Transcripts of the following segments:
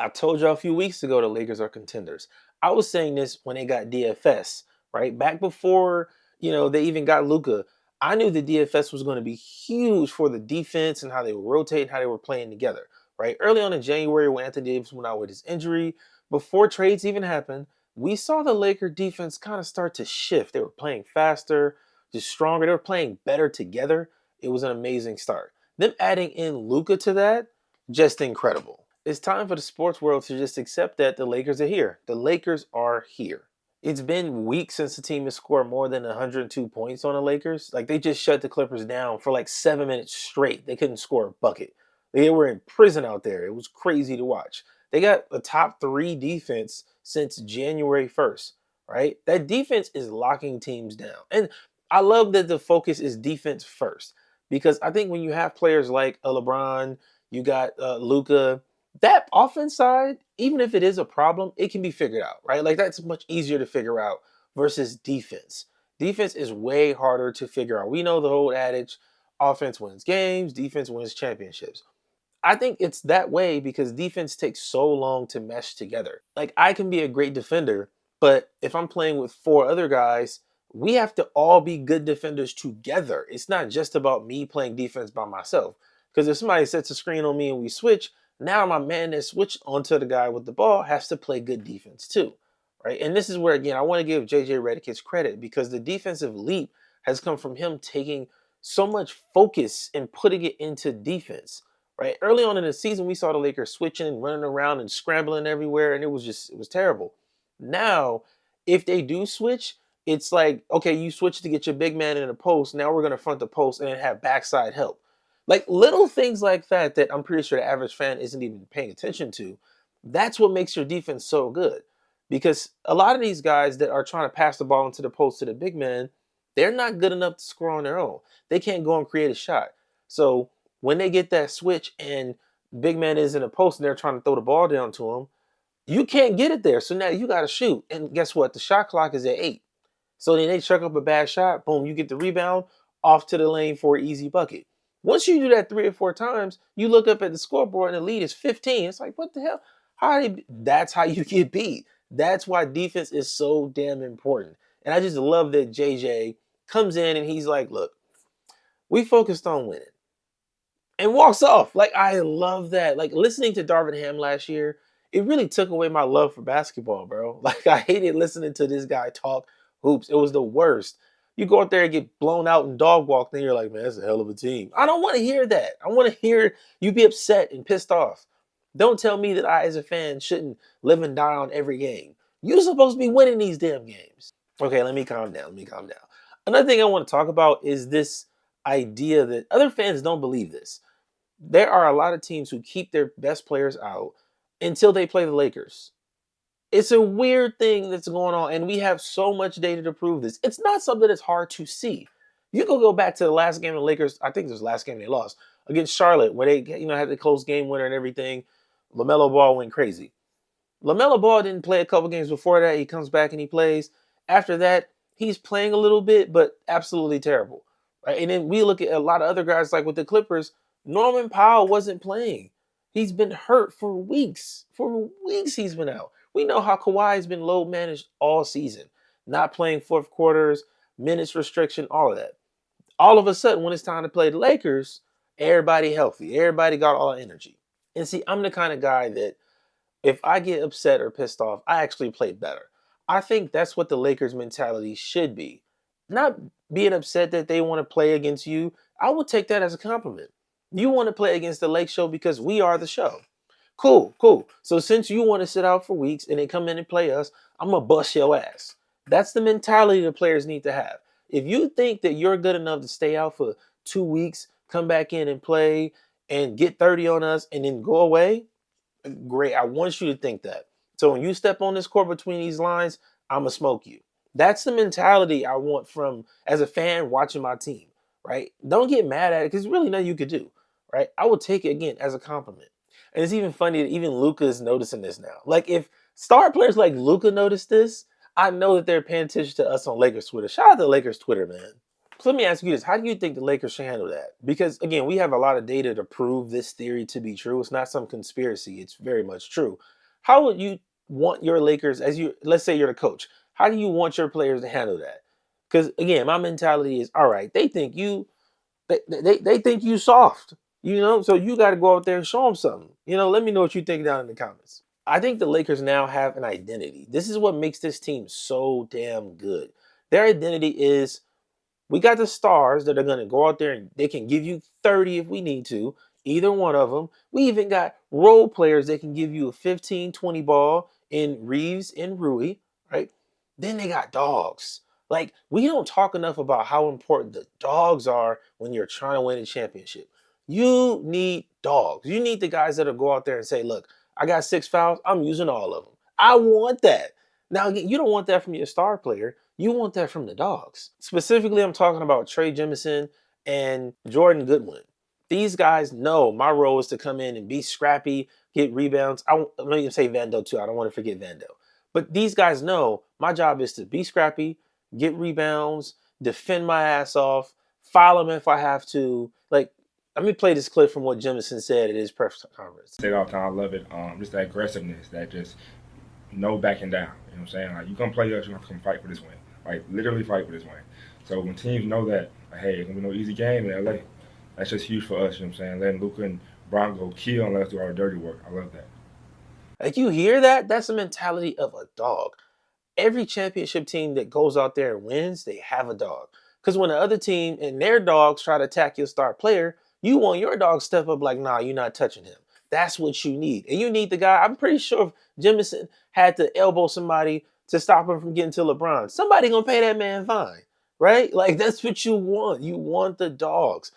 I told y'all a few weeks ago the Lakers are contenders. I was saying this when they got DFS, right? Back before, they even got Luca. I knew the DFS was going to be huge for the defense and how they were rotating, how they were playing together, right? Early on in January, when Anthony Davis went out with his injury, before trades even happened, we saw the Laker defense kind of start to shift. They were playing faster, just stronger. They were playing better together. It was an amazing start. Them adding in Luca to that, just incredible. It's time for the sports world to just accept that the Lakers are here. The Lakers are here. It's been weeks since the team has scored more than 102 points on the Lakers. Like, they just shut the Clippers down for like 7 minutes straight. They couldn't score a bucket. They were in prison out there. It was crazy to watch. They got a top three defense since January 1st, right? That defense is locking teams down. And I love that the focus is defense first, because I think when you have players like a LeBron, you got Luca, that offense side, even if it is a problem, it can be figured out, right? Like, that's much easier to figure out versus defense. Defense is way harder to figure out. We know the old adage, offense wins games, defense wins championships. I think it's that way because defense takes so long to mesh together. Like, I can be a great defender, but if I'm playing with four other guys, we have to all be good defenders together. It's not just about me playing defense by myself. Because if somebody sets a screen on me and we switch, now my man that switched onto the guy with the ball has to play good defense too, right? And this is where, again, I want to give JJ Redick his credit, because the defensive leap has come from him taking so much focus and putting it into defense, right? Early on in the season, we saw the Lakers switching and running around and scrambling everywhere, and it was terrible. Now, if they do switch, it's like, okay, you switch to get your big man in the post. Now we're going to front the post and then have backside help. Like, little things like that that I'm pretty sure the average fan isn't even paying attention to. That's what makes your defense so good. Because a lot of these guys that are trying to pass the ball into the post to the big man, they're not good enough to score on their own. They can't go and create a shot. So when they get that switch and big man is in the post and they're trying to throw the ball down to him, you can't get it there. So now you got to shoot. And guess what? The shot clock is at 8. So then they chuck up a bad shot. Boom, you get the rebound, off to the lane for an easy bucket. Once you do that 3 or 4 times, you look up at the scoreboard and the lead is 15. It's like, what the hell? That's how you get beat. That's why defense is so damn important. And I just love that JJ comes in and he's like, look, we focused on winning, and walks off. Like, I love that. Like, listening to Darvin Ham last year, it really took away my love for basketball, bro. Like, I hated listening to this guy talk hoops. It was the worst. You go out there and get blown out and dog walked, then you're like, man, that's a hell of a team. I don't want to hear that. I want to hear you be upset and pissed off. Don't tell me that I, as a fan, shouldn't live and die on every game. You're supposed to be winning these damn games. Okay, let me calm down. Another thing I want to talk about is this idea that other fans don't believe this. There are a lot of teams who keep their best players out until they play the Lakers. It's a weird thing that's going on, and we have so much data to prove this. It's not something that's hard to see. You can go back to the last game the Lakers, I think it was the last game they lost, against Charlotte, where they had the close game winner and everything. LaMelo Ball went crazy. LaMelo Ball didn't play a couple games before that. He comes back and he plays. After that, he's playing a little bit, but absolutely terrible. Right? And then we look at a lot of other guys, like with the Clippers. Norman Powell wasn't playing. He's been hurt for weeks. For weeks he's been out. We know how Kawhi's been low managed all season. Not playing fourth quarters, minutes restriction, all of that. All of a sudden, when it's time to play the Lakers, everybody healthy. Everybody got all the energy. And see, I'm the kind of guy that if I get upset or pissed off, I actually play better. I think that's what the Lakers mentality should be. Not being upset that they want to play against you. I would take that as a compliment. You want to play against the Lake Show because we are the show. Cool, cool. So since you want to sit out for weeks and then come in and play us, I'm going to bust your ass. That's the mentality the players need to have. If you think that you're good enough to stay out for 2 weeks, come back in and play and get 30 on us and then go away, great. I want you to think that. So when you step on this court between these lines, I'm going to smoke you. That's the mentality I want from, as a fan watching my team, right? Don't get mad at it because really nothing you could do, right? I would take it, again, as a compliment. And it's even funny that even Luka is noticing this now. Like, if star players like Luka notice this, I know that they're paying attention to us on Lakers Twitter. Shout out to Lakers Twitter, man. So let me ask you this. How do you think the Lakers should handle that? Because again, we have a lot of data to prove this theory to be true. It's not some conspiracy. It's very much true. How would you want your Lakers, as you let's say you're the coach, how do you want your players to handle that? Because again, my mentality is all right, they think you soft, so you got to go out there and show them something. Let me know what you think down in the comments. I think the Lakers now have an identity. This is what makes this team so damn good. Their identity is we got the stars that are going to go out there and they can give you 30 if we need to, either one of them. We even got role players that can give you a 15, 20 ball in Reeves and Rui, right? Then they got dogs. Like, we don't talk enough about how important the dogs are when you're trying to win a championship. You need dogs. You need the guys that'll go out there and say, look, I got 6 fouls. I'm using all of them. I want that. Now, again, you don't want that from your star player. You want that from the dogs. Specifically, I'm talking about Trey Jemison and Jordan Goodwin. These guys know my role is to come in and be scrappy, get rebounds. I'm not even say Vando too. I don't want to forget Vando. But these guys know my job is to be scrappy, get rebounds, defend my ass off, foul them if I have to. Like, let me play this clip from what Jemison said at his press conference. Say it all the time. I love it. Just that aggressiveness, that just no backing down. You know what I'm saying? Like, you come play us, you have to come fight for this win. Like, literally fight for this win. So when teams know that, like, hey, it's gonna be no easy game in LA. That's just huge for us. You know what I'm saying? Letting Luka and Bron go kill and let us do our dirty work. I love that. Like, you hear that? That's the mentality of a dog. Every championship team that goes out there and wins, they have a dog. Because when the other team and their dogs try to attack your star player, you want your dog to step up like, nah, you're not touching him. That's what you need. And you need the guy. I'm pretty sure if Jemison had to elbow somebody to stop him from getting to LeBron, somebody gonna pay that man fine, right? Like, that's what you want. You want the dogs.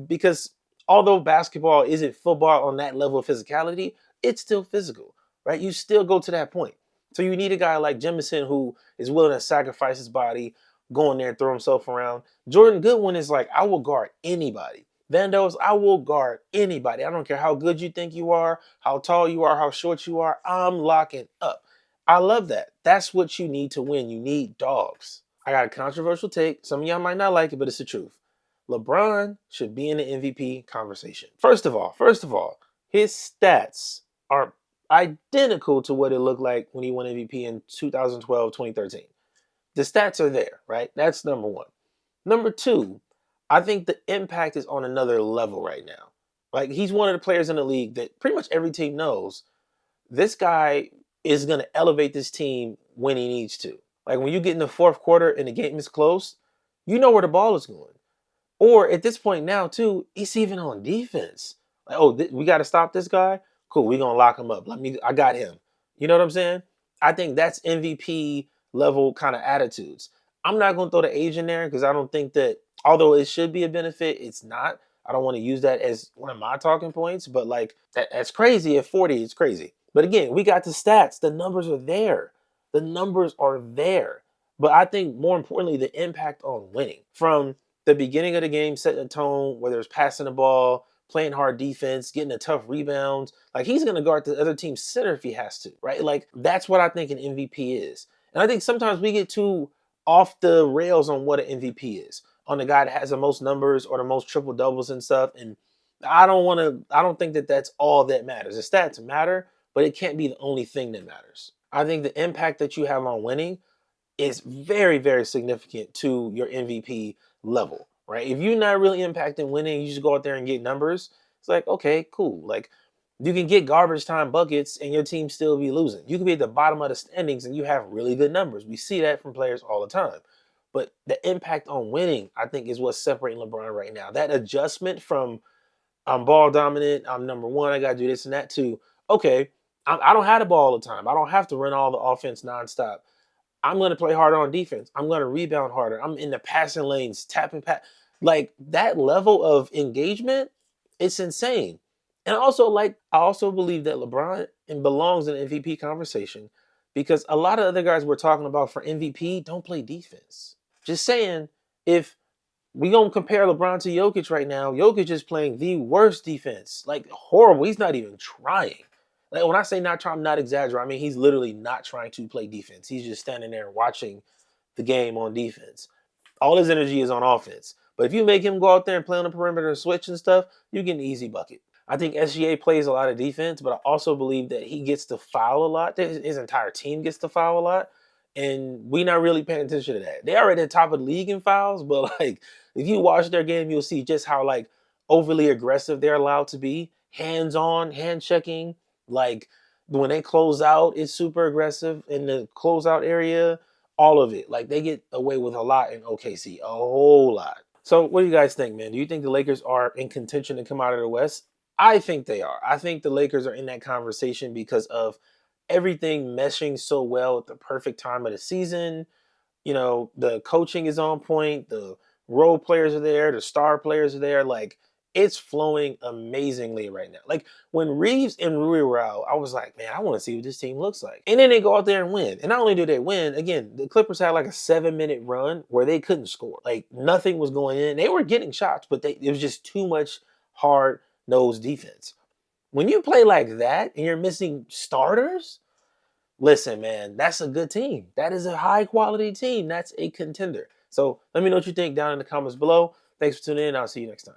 Because although basketball isn't football on that level of physicality, it's still physical, right? You still go to that point. So you need a guy like Jemison who is willing to sacrifice his body, go in there and throw himself around. Jordan Goodwin is like, I will guard anybody. Vandos, I will guard anybody. I don't care how good you think you are, how tall you are, how short you are. I'm locking up. I love that. That's what you need to win. You need dogs. I got a controversial take. Some of y'all might not like it, but it's the truth. LeBron should be in the MVP conversation. First of all, his stats are identical to what it looked like when he won MVP in 2012, 2013. The stats are there, right? That's number one. Number two, I think the impact is on another level right now. Like, he's one of the players in the league that pretty much every team knows this guy is going to elevate this team when he needs to. Like, when you get in the fourth quarter and the game is close, you know where the ball is going. Or at this point now, too, it's even on defense. Like, oh, we got to stop this guy. Cool, we're gonna lock him up. I got him. You know what I'm saying? I think that's MVP level kind of attitudes. I'm not gonna throw the age in there because I don't think that, although it should be a benefit, it's not. I don't want to use that as one of my talking points, but like that's crazy at 40. It's crazy. But again, we got the stats. The numbers are there. The numbers are there. But I think more importantly, the impact on winning from the beginning of the game, setting a tone, whether it's passing the ball, playing hard defense, getting a tough rebounds. Like, he's going to guard the other team's center if he has to, right? Like, that's what I think an MVP is. And I think sometimes we get too off the rails on what an MVP is, on the guy that has the most numbers or the most triple doubles and stuff. And I don't think that that's all that matters. The stats matter, but it can't be the only thing that matters. I think the impact that you have on winning is very, very significant to your MVP level, right? If you're not really impacting winning, you just go out there and get numbers. It's like, okay, cool. Like, you can get garbage time buckets and your team still be losing. You can be at the bottom of the standings and you have really good numbers. We see that from players all the time. But the impact on winning, I think, is what's separating LeBron right now. That adjustment from I'm ball dominant, I'm number one, I got to do this and that too. Okay, I don't have the ball all the time. I don't have to run all the offense nonstop. I'm going to play harder on defense. I'm going to rebound harder. I'm in the passing lanes, tapping pass. Like, that level of engagement, it's insane. And also, like, I also believe that LeBron belongs in the MVP conversation because a lot of other guys we're talking about for MVP don't play defense. Just saying, if we gonna compare LeBron to Jokic right now, Jokic is playing the worst defense. Like, horrible. He's not even trying. Like, when I say not trying, I'm not exaggerating. I mean, he's literally not trying to play defense. He's just standing there watching the game on defense. All his energy is on offense. But if you make him go out there and play on the perimeter and switch and stuff, you get an easy bucket. I think SGA plays a lot of defense, but I also believe that he gets to foul a lot. His entire team gets to foul a lot. And we not really paying attention to that. They already at the top of the league in fouls, but like if you watch their game, you'll see just how like overly aggressive they're allowed to be. Hands on, hand checking. Like when they close out, it's super aggressive in the closeout area. All of it. Like they get away with a lot in OKC, a whole lot. So what do you guys think, man? Do you think the Lakers are in contention to come out of the West? I think they are. I think the Lakers are in that conversation because of everything meshing so well at the perfect time of the season. The coaching is on point, the role players are there, the star players are there. Like it's flowing amazingly right now. Like when Reeves and Rui were out, I was like, man, I want to see what this team looks like. And then they go out there and win. And not only do they win, again, the Clippers had like a 7-minute run where they couldn't score. Like nothing was going in. They were getting shots, but it was just too much hard nosed defense. When you play like that and you're missing starters, listen, man, that's a good team. That is a high quality team. That's a contender. So let me know what you think down in the comments below. Thanks for tuning in. I'll see you next time.